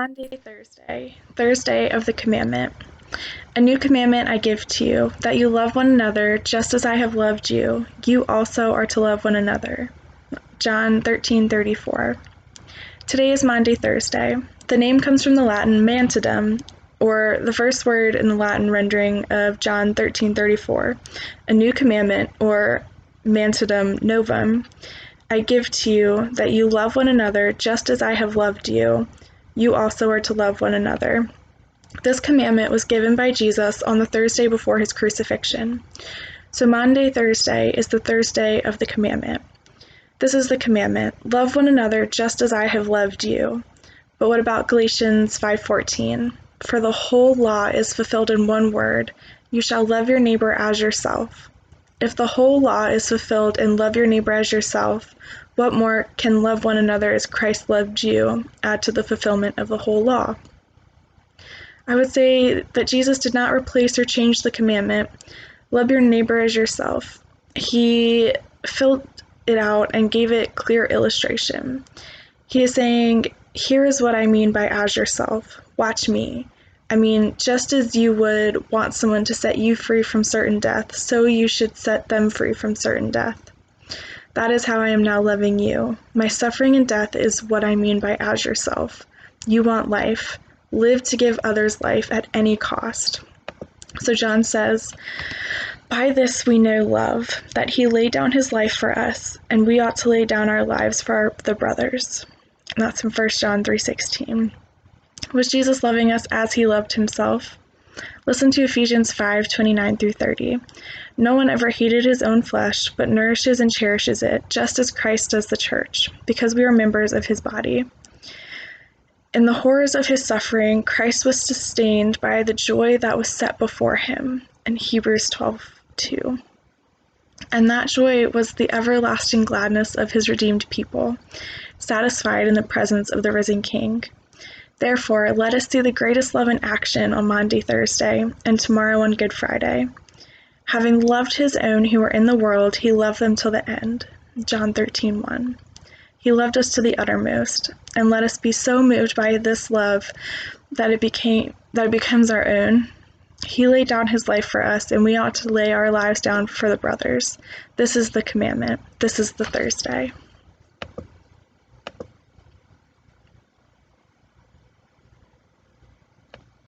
Maundy Thursday, Thursday of the Commandment. A new commandment I give to you, that you love one another just as I have loved you. You also are to love one another. John 13:34. Today is Maundy Thursday. The name comes from the Latin mantidum, or the first word in the Latin rendering of John 13:34, a new commandment, or mantidum novum. I give to you that you love one another just as I have loved you. You also are to love one another. This commandment was given by Jesus on the Thursday before his crucifixion. So Maundy Thursday is the Thursday of the commandment. This is the commandment: love one another just as I have loved you. But what about Galatians 5:14? For the whole law is fulfilled in one word: you shall love your neighbor as yourself. If the whole law is fulfilled in love your neighbor as yourself, what more can love one another as Christ loved you add to the fulfillment of the whole law? I would say that Jesus did not replace or change the commandment, love your neighbor as yourself. He filled it out and gave it clear illustration. He is saying, here is what I mean by as yourself. Watch me. I mean, just as you would want someone to set you free from certain death, so you should set them free from certain death. That is how I am now loving you. My suffering and death is what I mean by as yourself. You want life. Live to give others life at any cost. So John says, by this we know love, that he laid down his life for us, and we ought to lay down our lives for the brothers. And that's in 1 John 3:16. Was Jesus loving us as he loved himself? Listen to Ephesians 5:29-30. No one ever hated his own flesh, but nourishes and cherishes it, just as Christ does the church, because we are members of his body. In the horrors of his suffering, Christ was sustained by the joy that was set before him, in Hebrews 12:2. And that joy was the everlasting gladness of his redeemed people, satisfied in the presence of the risen King. Therefore, let us see the greatest love in action on Maundy Thursday and tomorrow on Good Friday. Having loved his own who were in the world, he loved them till the end. John 13:1. He loved us to the uttermost, and let us be so moved by this love that it becomes our own. He laid down his life for us, and we ought to lay our lives down for the brothers. This is the commandment. This is the Thursday.